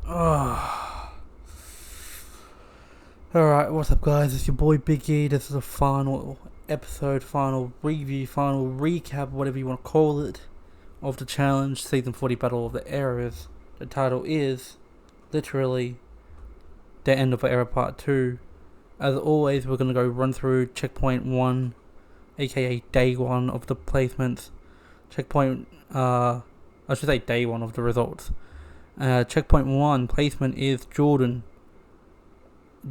Oh. Alright, what's up, guys? It's your boy Big E. This is the final episode, final review, final recap, whatever you want to call it, of the challenge, Season 40 Battle of the Eras. The title is literally the end of Era Part 2. As always, we're going to go run through Checkpoint 1, aka Day 1 of the placements. I should say Day 1 of the results. Checkpoint 1 placement is Jordan,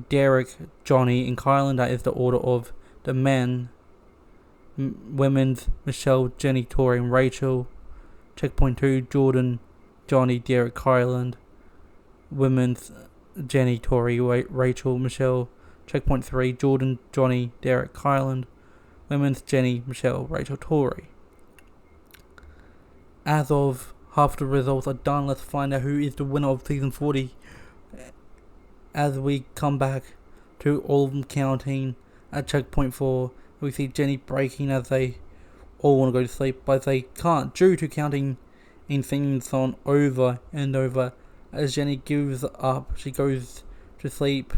Derek, Johnny, and kyland. That is the order of the men. Women's, Michele, Jenny, Tori, and Rachel. Checkpoint 2, Jordan, Johnny, Derek, kyland. Women's, Jenny, Tori, Rachel, Michele. Checkpoint 3, Jordan, Johnny, Derek, kyland. Women's, Jenny, Michele, Rachel, Tori. As of half the results are done, let's find out who is the winner of Season 40. As we come back to all of them counting at Checkpoint 4, we see Jenny breaking as they all want to go to sleep, but they can't due to counting in theme song over and over. As Jenny gives up, she goes to sleep.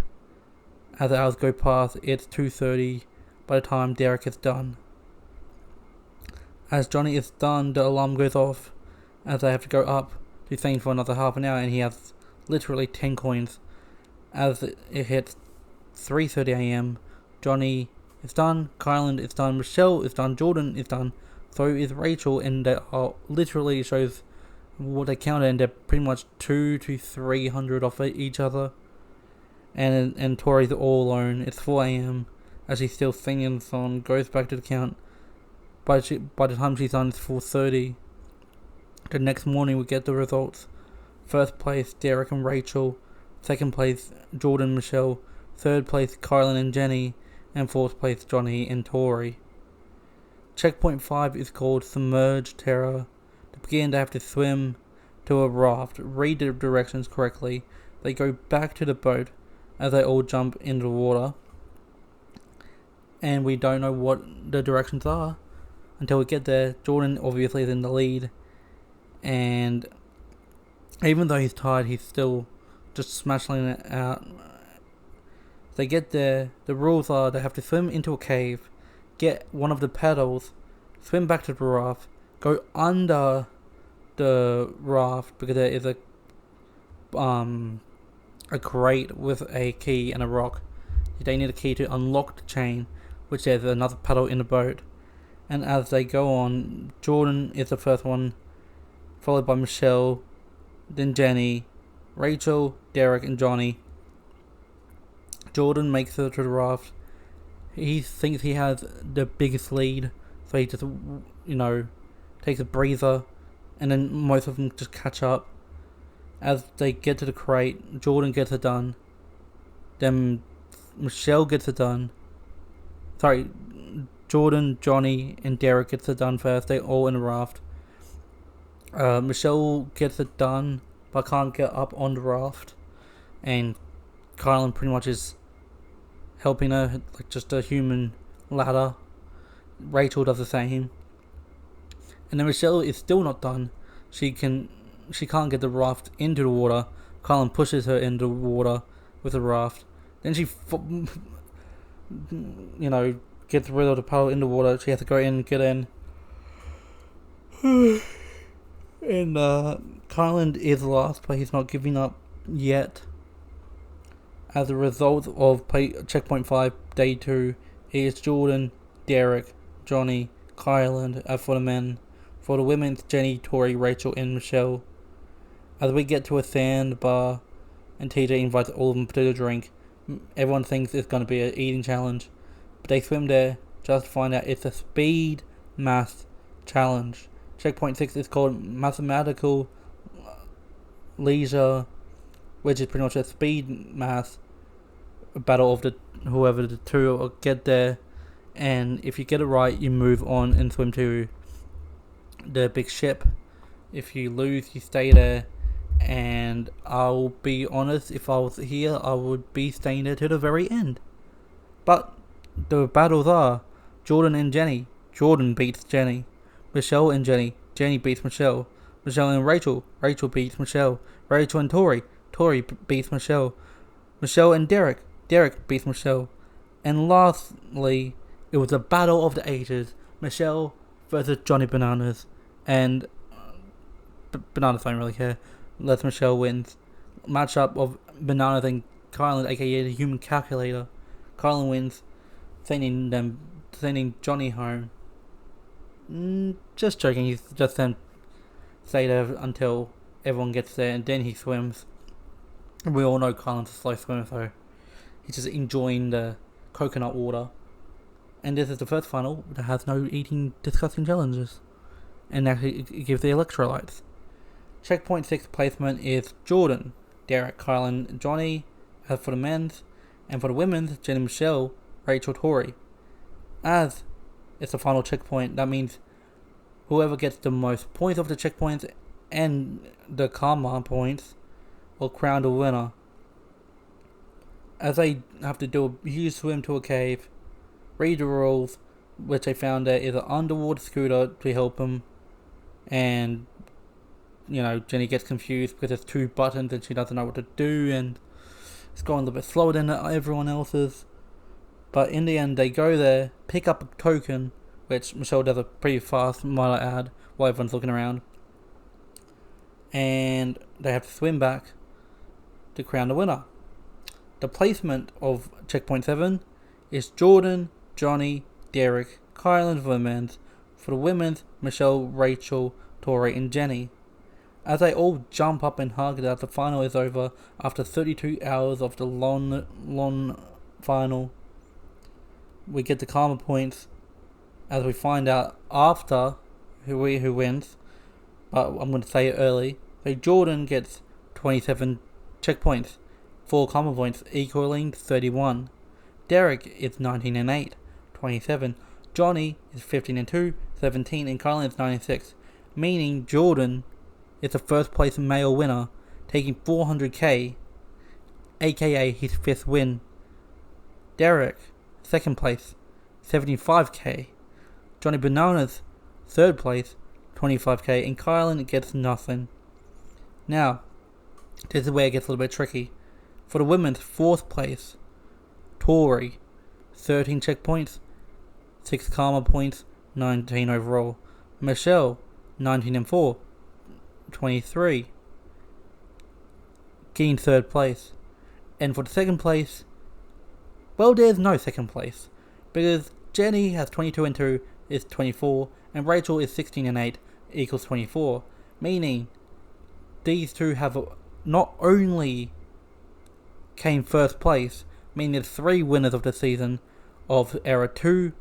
As the hours go past, it's 2:30 by the time Derek is done. As Johnny is done, the alarm goes off as they have to go up to sing for another half an hour, and he has literally 10 coins. As it hits 3:30 a.m, Johnny is done, kyland is done, Michele is done, Jordan is done, so is Rachel, and they are literally shows what they counted, and they're pretty much 200 to 300 off each other. And Tori's all alone. It's 4 a.m. as she's still singing the song, goes back to the count. By the time she's done, it's 4:30. The next morning, we get the results. First place, Derek and Rachel. Second place, Jordan, Michele. Third place, kyland and Jenny. And fourth place, Johnny and Tori. Checkpoint 5 is called Submerged Terror. To begin, they have to swim to a raft. Read the directions correctly. They go back to the boat as they all jump into the water. And we don't know what the directions are until we get there. Jordan obviously is in the lead. And even though he's tired, he's still just smashing it out. They get there. The rules are they have to swim into a cave, get one of the paddles, swim back to the raft, go under the raft because there is a crate with a key and a rock. They need a key to unlock the chain, which there's another paddle in the boat. And as they go on, Jordan is the first one, followed by Michele, then Jenny, Rachel, Derek, and Johnny. Jordan makes it to the raft. He thinks he has the biggest lead, so he just, takes a breather, and then most of them just catch up. As they get to the crate, Jordan gets it done. Then Michele gets it done. Jordan, Johnny, and Derek gets it done first. They're all in the raft. Michele gets it done, but can't get up on the raft. And kyland pretty much is helping her, like just a human ladder. Rachel does the same. And then Michele is still not done. She can't get the raft into the water. kyland pushes her into the water with the raft. Then she gets rid of the paddle in the water. She has to go in and get in. And kyland is last, but he's not giving up yet. As a result of Checkpoint 5, Day 2, it is Jordan, Derek, Johnny, kyland. As for the men, for the women, it's Jenny, Tori, Rachel, and Michele. As we get to a sandbar, and TJ invites all of them to the drink, everyone thinks it's going to be an eating challenge, but they swim there just to find out it's a speed math challenge. Checkpoint 6 is called Mathematical Leisure, which is pretty much a speed math battle of whoever the two get there, and if you get it right, you move on and swim to the big ship. If you lose, you stay there. And I'll be honest, if I was here, I would be staying there to the very end. But the battles are Jordan and Jenny. Jordan beats Jenny. Michele and Jenny. Jenny beats Michele. Michele and Rachel. Rachel beats Michele. Rachel and Tori. Tori beats Michele. Michele and Derek. Derek beats Michele. And lastly, it was a battle of the ages. Michele versus Johnny Bananas. And Bananas don't really care. Unless Michele wins. Matchup of Bananas and kyland, aka the human calculator. kyland wins, sending Johnny home. Just joking, he's just then stay there until everyone gets there and then he swims. We all know kyland's a slow swimmer, so he's just enjoying the coconut water. And this is the first final that has no eating disgusting challenges. And actually it gives the electrolytes. Checkpoint 6 placement is Jordan, Derek, kyland, Johnny, as for the men's. And for the women's, Jenny, Michele, Rachel, Tori. As it's the final checkpoint, that means whoever gets the most points of the checkpoints and the karma points will crown the winner. As they have to do a huge swim to a cave, read the rules, which they found there is an underwater scooter to help them. And, Jenny gets confused because there's 2 buttons and she doesn't know what to do, and it's going a little bit slower than everyone else's. But in the end, they go there, pick up a token, which Michele does it pretty fast, might I add, while everyone's looking around. And they have to swim back to crown the winner. The placement of Checkpoint 7 is Jordan, Johnny, Derek, kyland for the men's. For the women's, Michele, Rachel, Tori, and Jenny. As they all jump up and hug as the final is over after 32 hours of the long final. We get the karma points as we find out after who wins, but I'm going to say it early. So Jordan gets 27 checkpoints, 4 karma points equaling 31. Derek is 19 and 8, 27. Johnny is 15 and 2, 17, and kyland is 96, meaning Jordan is the first place male winner, taking 400k, aka his 5th win. Derek, second place, 75k. Johnny Bananas, third place, 25k, and kyland gets nothing. Now, this is where it gets a little bit tricky. For the women's, 4th place, Tori, 13 checkpoints, 6 karma points, 19 overall. Michele, 19 and 4, 23, getting 3rd place. And for the 2nd place, well, there's no 2nd place, because Jenny has 22 and 2, is 24, and Rachel is 16 and 8, equals 24, meaning these two have not only came 1st place, meaning there's 3 winners of the season of era 2,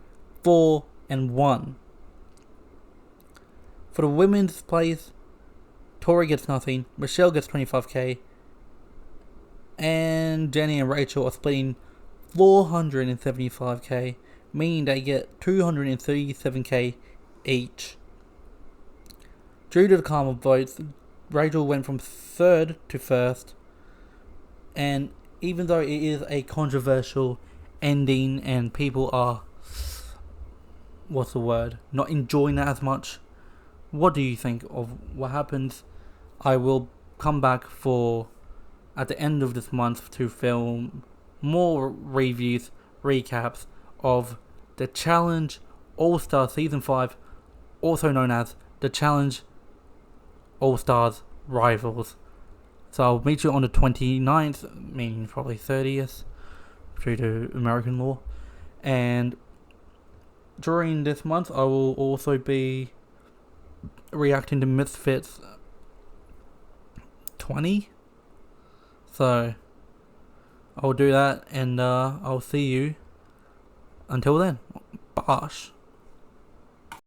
4, and 1. For the women's place, Tori gets nothing, Michele gets 25k, and Jenny and Rachel are splitting 475k, meaning they get 237k each. Due to the karma votes, Rachel went from 3rd to 1st, and even though it is a controversial ending and people are, not enjoying that as much, what do you think of what happens? I will come back at the end of this month to film more reviews, recaps of the Challenge All-Star Season 5, also known as the Challenge All-Stars Rivals. So I'll meet you on the 29th, meaning probably 30th, due to American law. And during this month, I will also be reacting to Misfits 20. So I'll do that, and I'll see you until then. Bosh.